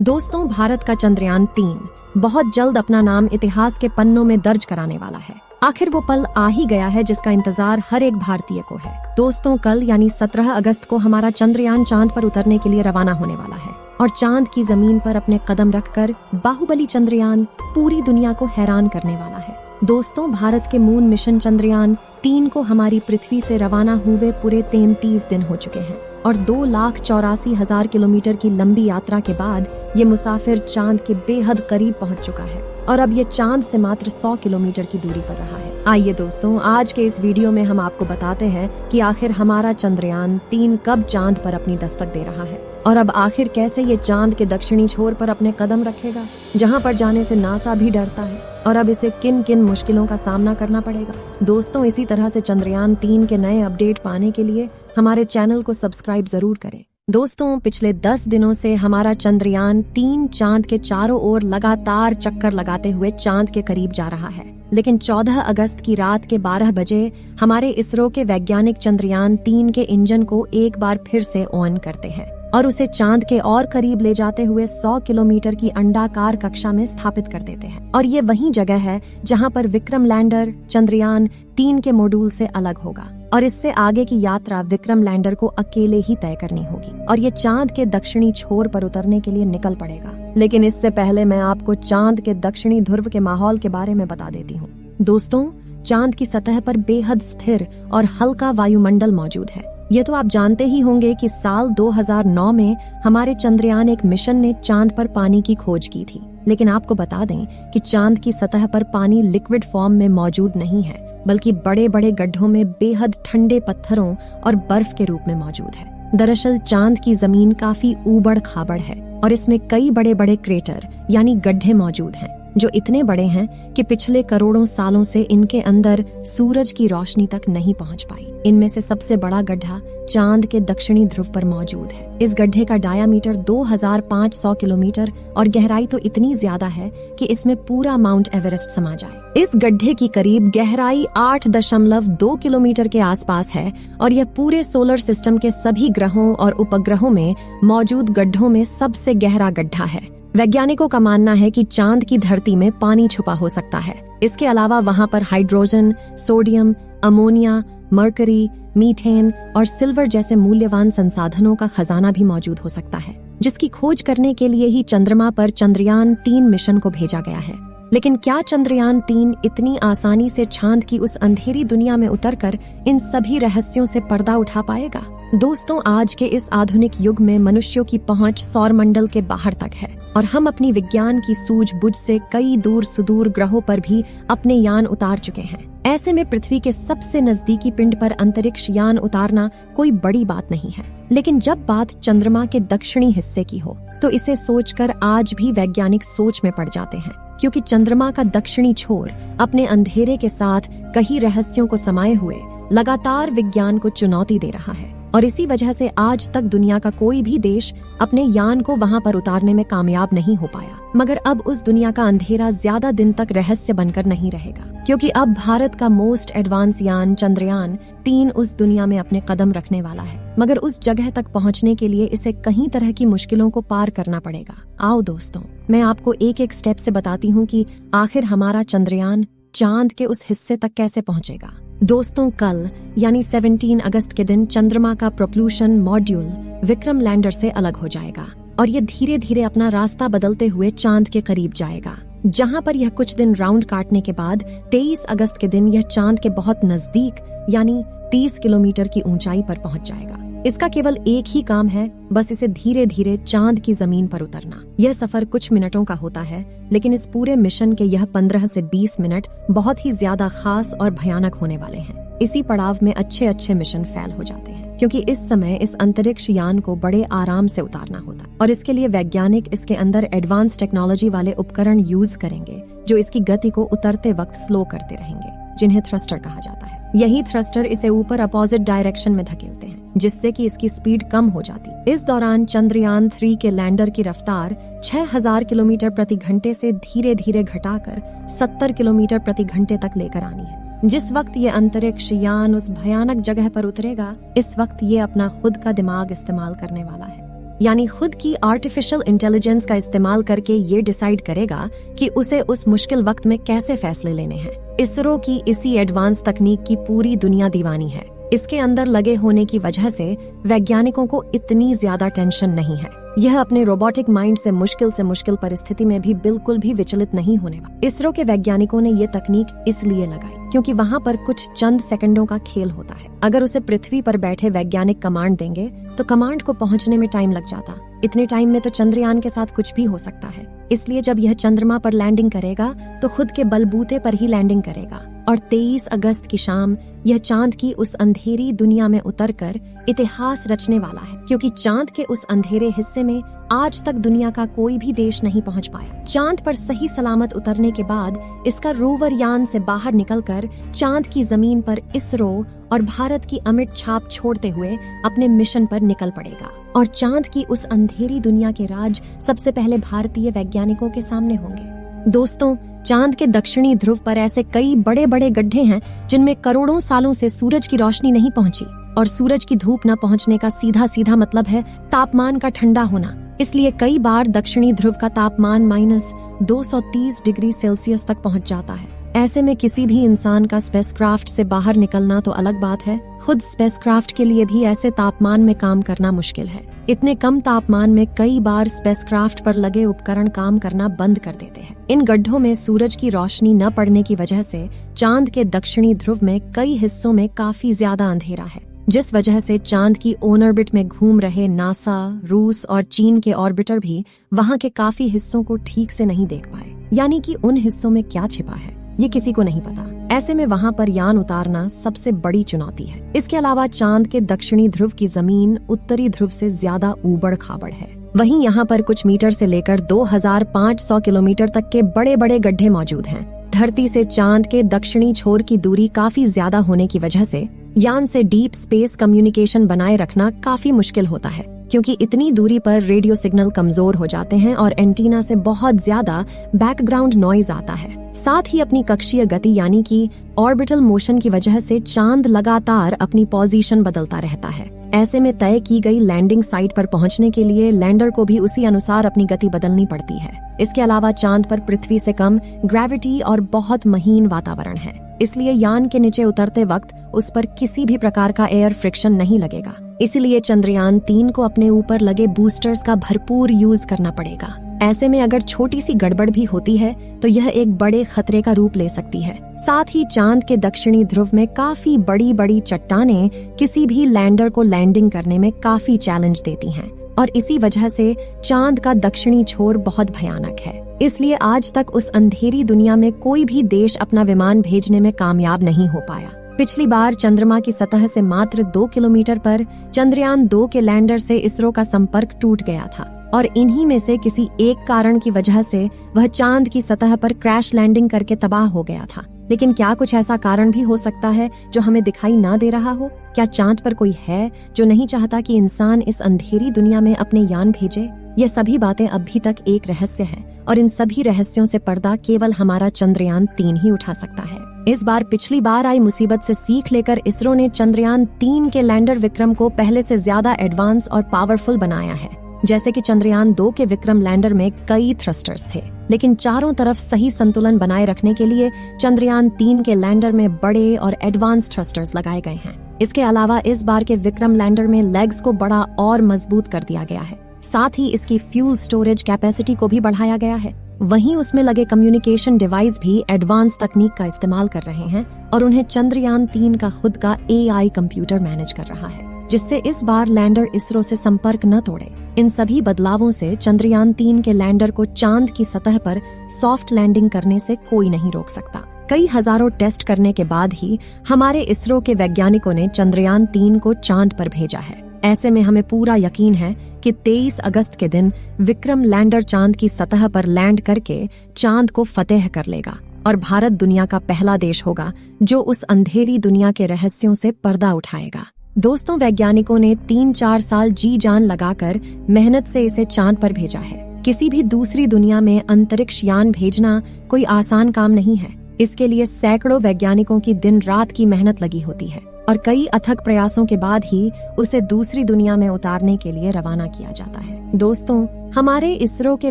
दोस्तों, भारत का चंद्रयान-3 बहुत जल्द अपना नाम इतिहास के पन्नों में दर्ज कराने वाला है। आखिर वो पल आ ही गया है जिसका इंतजार हर एक भारतीय को है। दोस्तों, कल यानी 17 अगस्त को हमारा चंद्रयान चांद पर उतरने के लिए रवाना होने वाला है और चांद की जमीन पर अपने कदम रखकर बाहुबली चंद्रयान पूरी दुनिया को हैरान करने वाला है। दोस्तों, भारत के मून मिशन चंद्रयान-3 को हमारी पृथ्वी से रवाना हुए पूरे 33 दिन हो चुके हैं और 2,84,000 किलोमीटर की लंबी यात्रा के बाद ये मुसाफिर चांद के बेहद करीब पहुंच चुका है और अब ये चांद से मात्र 100 किलोमीटर की दूरी पर रहा है। आइए दोस्तों, आज के इस वीडियो में हम आपको बताते हैं कि आखिर हमारा चंद्रयान-3 कब चांद पर अपनी दस्तक दे रहा है और अब आखिर कैसे ये चांद के दक्षिणी छोर पर अपने कदम रखेगा, जहां पर जाने से नासा भी डरता है और अब इसे किन किन मुश्किलों का सामना करना पड़ेगा। दोस्तों, इसी तरह से चंद्रयान-3 के नए अपडेट पाने के लिए हमारे चैनल को सब्सक्राइब जरूर करें। दोस्तों, पिछले 10 दिनों से हमारा चंद्रयान-3 चांद के चारों ओर लगातार चक्कर लगाते हुए चांद के करीब जा रहा है, लेकिन 14 अगस्त की रात के 12 बजे हमारे इसरो के वैज्ञानिक चंद्रयान-3 के इंजन को एक बार फिर से ऑन करते हैं और उसे चांद के और करीब ले जाते हुए 100 किलोमीटर की अंडाकार कक्षा में स्थापित कर देते हैं। और ये वही जगह है जहां पर विक्रम लैंडर चंद्रयान-3 के मॉड्यूल से अलग होगा और इससे आगे की यात्रा विक्रम लैंडर को अकेले ही तय करनी होगी और ये चांद के दक्षिणी छोर पर उतरने के लिए निकल पड़ेगा। लेकिन इससे पहले मैं आपको चांद के दक्षिणी ध्रुव के माहौल के बारे में बता देती हूँ। दोस्तों, चांद की सतह पर बेहद स्थिर और हल्का वायुमंडल मौजूद है। ये तो आप जानते ही होंगे कि साल 2009 में हमारे चंद्रयान एक मिशन ने चांद पर पानी की खोज की थी, लेकिन आपको बता दें कि चांद की सतह पर पानी लिक्विड फॉर्म में मौजूद नहीं है, बल्कि बड़े बड़े गड्ढों में बेहद ठंडे पत्थरों और बर्फ के रूप में मौजूद है। दरअसल चांद की जमीन काफी ऊबड़ खाबड़ है और इसमें कई बड़े बड़े क्रेटर यानी गड्ढे मौजूद हैं, जो इतने बड़े हैं कि पिछले करोड़ों सालों से इनके अंदर सूरज की रोशनी तक नहीं पहुंच पाई। इनमें से सबसे बड़ा गड्ढा चांद के दक्षिणी ध्रुव पर मौजूद है। इस गड्ढे का डायामीटर 2500 किलोमीटर और गहराई तो इतनी ज्यादा है कि इसमें पूरा माउंट एवरेस्ट समा जाए। इस गड्ढे की करीब गहराई 8.2 किलोमीटर के आसपास है और यह पूरे सोलर सिस्टम के सभी ग्रहों और उपग्रहों में मौजूद गड्ढों में सबसे गहरा गड्ढा है। वैज्ञानिकों का मानना है कि चांद की धरती में पानी छुपा हो सकता है। इसके अलावा वहां पर hydrogen, sodium, ammonia, mercury, methane और सिल्वर जैसे मूल्यवान संसाधनों का खजाना भी मौजूद हो सकता है, जिसकी खोज करने के लिए ही चंद्रमा पर चंद्रयान-3 मिशन को भेजा गया है। लेकिन क्या चंद्रयान-3 इतनी आसानी से चांद की उस अंधेरी दुनिया में उतरकर इन सभी रहस्यों से पर्दा उठा पाएगा? दोस्तों, आज के इस आधुनिक युग में मनुष्यों की पहुंच सौर मंडल के बाहर तक है और हम अपनी विज्ञान की सूझबूझ से कई दूर सुदूर ग्रहों पर भी अपने यान उतार चुके हैं। ऐसे में पृथ्वी के सबसे नजदीकी पिंड पर अंतरिक्ष यान उतारना कोई बड़ी बात नहीं है। लेकिन जब बात चंद्रमा के दक्षिणी हिस्से की हो तो इसे सोचकर आज भी वैज्ञानिक सोच में पड़ जाते हैं, क्योंकि चंद्रमा का दक्षिणी छोर अपने अंधेरे के साथ कई रहस्यों को समाये हुए लगातार विज्ञान को चुनौती दे रहा है और इसी वजह से आज तक दुनिया का कोई भी देश अपने यान को वहां पर उतारने में कामयाब नहीं हो पाया। मगर अब उस दुनिया का अंधेरा ज्यादा दिन तक रहस्य बनकर नहीं रहेगा, क्योंकि अब भारत का मोस्ट एडवांस यान चंद्रयान-3 उस दुनिया में अपने कदम रखने वाला है। मगर उस जगह तक पहुंचने के लिए इसे कई तरह की मुश्किलों को पार करना पड़ेगा। आओ दोस्तों, मैं आपको एक एक स्टेप से बताती हूँ कि आखिर हमारा चंद्रयान चांद के उस हिस्से तक कैसे पहुंचेगा। दोस्तों, कल यानी 17 अगस्त के दिन चंद्रमा का प्रोपल्यूशन मॉड्यूल विक्रम लैंडर से अलग हो जाएगा और ये धीरे धीरे अपना रास्ता बदलते हुए चांद के करीब जाएगा, जहां पर यह कुछ दिन राउंड काटने के बाद 23 अगस्त के दिन यह चांद के बहुत नजदीक यानी 30 किलोमीटर की ऊंचाई पर पहुंच जाएगा। इसका केवल एक ही काम है, बस इसे धीरे धीरे चांद की जमीन पर उतरना। यह सफर कुछ मिनटों का होता है, लेकिन इस पूरे मिशन के यह 15 से 20 मिनट बहुत ही ज्यादा खास और भयानक होने वाले हैं। इसी पड़ाव में अच्छे मिशन फेल हो जाते हैं, क्योंकि इस समय इस अंतरिक्ष यान को बड़े आराम से उतारना होता है और इसके लिए वैज्ञानिक इसके अंदर एडवांस टेक्नोलॉजी वाले उपकरण यूज करेंगे, जो इसकी गति को उतरते वक्त स्लो करते रहेंगे, जिन्हें थ्रस्टर कहा जाता है। यही थ्रस्टर इसे ऊपर अपोजिट डायरेक्शन में धकेलते हैं, जिससे कि इसकी स्पीड कम हो जाती। इस दौरान चंद्रयान-3 के लैंडर की रफ्तार 6000 किलोमीटर प्रति घंटे से धीरे धीरे घटाकर 70 किलोमीटर प्रति घंटे तक लेकर आनी है। जिस वक्त ये अंतरिक्ष यान उस भयानक जगह पर उतरेगा, इस वक्त ये अपना खुद का दिमाग इस्तेमाल करने वाला है। यानी खुद की आर्टिफिशियल इंटेलिजेंस का इस्तेमाल करके ये डिसाइड करेगा कि उसे उस मुश्किल वक्त में कैसे फैसले लेने हैं। इसरो की इसी एडवांस तकनीक की पूरी दुनिया दीवानी है। इसके अंदर लगे होने की वजह से वैज्ञानिकों को इतनी ज्यादा टेंशन नहीं है। यह अपने रोबोटिक माइंड से मुश्किल परिस्थिति में भी बिल्कुल भी विचलित नहीं होने वाला। इसरो के वैज्ञानिकों ने ये तकनीक इसलिए लगाई क्योंकि वहाँ पर कुछ चंद सेकंडों का खेल होता है। अगर उसे पृथ्वी पर बैठे वैज्ञानिक कमांड देंगे तो कमांड को पहुँचने में टाइम लग जाता। इतने टाइम में तो चंद्रयान के साथ कुछ भी हो सकता है। इसलिए जब यह चंद्रमा पर लैंडिंग करेगा तो खुद के बलबूते पर ही लैंडिंग करेगा और 23 अगस्त की शाम यह चांद की उस अंधेरी दुनिया में उतरकर इतिहास रचने वाला है, क्योंकि चांद के उस अंधेरे हिस्से में आज तक दुनिया का कोई भी देश नहीं पहुंच पाया। चांद पर सही सलामत उतरने के बाद इसका रोवर यान से बाहर निकलकर चांद की जमीन पर इसरो और भारत की अमिट छाप छोड़ते हुए अपने मिशन पर निकल पड़ेगा और चांद की उस अंधेरी दुनिया के राज सबसे पहले भारतीय वैज्ञानिकों के सामने होंगे। दोस्तों, चांद के दक्षिणी ध्रुव पर ऐसे कई बड़े बड़े गड्ढे हैं जिनमें करोड़ों सालों से सूरज की रोशनी नहीं पहुंची, और सूरज की धूप न पहुंचने का सीधा सीधा मतलब है तापमान का ठंडा होना। इसलिए कई बार दक्षिणी ध्रुव का तापमान -230 डिग्री सेल्सियस तक पहुंच जाता है। ऐसे में किसी भी इंसान का स्पेसक्राफ्ट से बाहर निकलना तो अलग बात है, खुद स्पेसक्राफ्ट के लिए भी ऐसे तापमान में काम करना मुश्किल है। इतने कम तापमान में कई बार स्पेसक्राफ्ट पर लगे उपकरण काम करना बंद कर देते हैं। इन गड्ढों में सूरज की रोशनी न पड़ने की वजह से चांद के दक्षिणी ध्रुव में कई हिस्सों में काफी ज्यादा अंधेरा है, जिस वजह से चांद की ऑन ऑर्बिट में घूम रहे नासा, रूस और चीन के ऑर्बिटर भी वहां के काफी हिस्सों को ठीक से नहीं देख पाए। यानी कि उन हिस्सों में क्या छिपा है ये किसी को नहीं पता। ऐसे में वहाँ पर यान उतारना सबसे बड़ी चुनौती है। इसके अलावा चांद के दक्षिणी ध्रुव की जमीन उत्तरी ध्रुव से ज्यादा ऊबड़ खाबड़ है। वहीं यहाँ पर कुछ मीटर से लेकर 2500 किलोमीटर तक के बड़े बड़े गड्ढे मौजूद हैं। धरती से चांद के दक्षिणी छोर की दूरी काफी ज्यादा होने की वजह से यान से डीप स्पेस कम्युनिकेशन बनाए रखना काफी मुश्किल होता है, क्योंकि इतनी दूरी पर रेडियो सिग्नल कमजोर हो जाते हैं और एंटीना से बहुत ज्यादा बैकग्राउंड नॉइज आता है। साथ ही अपनी कक्षीय गति यानी कि ऑर्बिटल मोशन की वजह से चांद लगातार अपनी पोजीशन बदलता रहता है। ऐसे में तय की गई लैंडिंग साइट पर पहुंचने के लिए लैंडर को भी उसी अनुसार अपनी गति बदलनी पड़ती है। इसके अलावा चांद पर पृथ्वी से कम ग्रेविटी और बहुत महीन वातावरण है, इसलिए यान के नीचे उतरते वक्त उस पर किसी भी प्रकार का एयर फ्रिक्शन नहीं लगेगा। इसीलिए चंद्रयान 3 को अपने ऊपर लगे बूस्टर्स का भरपूर यूज करना पड़ेगा। ऐसे में अगर छोटी सी गड़बड़ भी होती है तो यह एक बड़े खतरे का रूप ले सकती है। साथ ही चांद के दक्षिणी ध्रुव में काफी बड़ी बड़ी चट्टानें किसी भी लैंडर को लैंडिंग करने में काफी चैलेंज देती हैं, और इसी वजह से चांद का दक्षिणी छोर बहुत भयानक है। इसलिए आज तक उस अंधेरी दुनिया में कोई भी देश अपना विमान भेजने में कामयाब नहीं हो पाया। पिछली बार चंद्रमा की सतह से मात्र 2 किलोमीटर पर चंद्रयान 2 के लैंडर से इसरो का संपर्क टूट गया था, और इन्हीं में से किसी एक कारण की वजह से वह चांद की सतह पर क्रैश लैंडिंग करके तबाह हो गया था। लेकिन क्या कुछ ऐसा कारण भी हो सकता है जो हमें दिखाई ना दे रहा हो? क्या चांद पर कोई है जो नहीं चाहता कि इंसान इस अंधेरी दुनिया में अपने यान भेजे? ये सभी बातें अभी तक एक रहस्य है, और इन सभी रहस्यों से पर्दा केवल हमारा चंद्रयान 3 ही उठा सकता है। इस बार पिछली बार आई मुसीबत से सीख लेकर इसरो ने चंद्रयान 3 के लैंडर विक्रम को पहले से ज्यादा एडवांस और पावरफुल बनाया है। जैसे कि चंद्रयान 2 के विक्रम लैंडर में कई थ्रस्टर्स थे, लेकिन चारों तरफ सही संतुलन बनाए रखने के लिए चंद्रयान 3 के लैंडर में बड़े और एडवांस थ्रस्टर्स लगाए गए हैं। इसके अलावा इस बार के विक्रम लैंडर में लेग्स को बड़ा और मजबूत कर दिया गया है। साथ ही इसकी फ्यूल स्टोरेज कैपेसिटी को भी बढ़ाया गया है। वहीं उसमें लगे कम्युनिकेशन डिवाइस भी एडवांस तकनीक का इस्तेमाल कर रहे हैं, और उन्हें चंद्रयान 3 का खुद का AI कंप्यूटर मैनेज कर रहा है, जिससे इस बार लैंडर इसरो से संपर्क न तोड़े। इन सभी बदलावों से चंद्रयान 3 के लैंडर को चांद की सतह पर सॉफ्ट लैंडिंग करने से कोई नहीं रोक सकता। कई हजारों टेस्ट करने के बाद ही हमारे इसरो के वैज्ञानिकों ने चंद्रयान 3 को चांद पर भेजा है। ऐसे में हमें पूरा यकीन है कि 23 अगस्त के दिन विक्रम लैंडर चांद की सतह पर लैंड करके चांद को फतेह कर लेगा, और भारत दुनिया का पहला देश होगा जो उस अंधेरी दुनिया के रहस्यों से पर्दा उठाएगा। दोस्तों, वैज्ञानिकों ने 3-4 साल जी जान लगाकर मेहनत से इसे चांद पर भेजा है। किसी भी दूसरी दुनिया में अंतरिक्ष यान भेजना कोई आसान काम नहीं है। इसके लिए सैकड़ों वैज्ञानिकों की दिन रात की मेहनत लगी होती है। और कई अथक प्रयासों के बाद ही उसे दूसरी दुनिया में उतारने के लिए रवाना किया जाता है। दोस्तों, हमारे इसरो के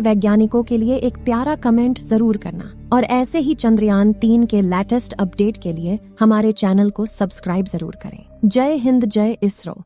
वैज्ञानिकों के लिए एक प्यारा कमेंट जरूर करना और ऐसे ही चंद्रयान 3 के लेटेस्ट अपडेट के लिए हमारे चैनल को सब्सक्राइब जरूर करें। जय हिंद, जय इसरो।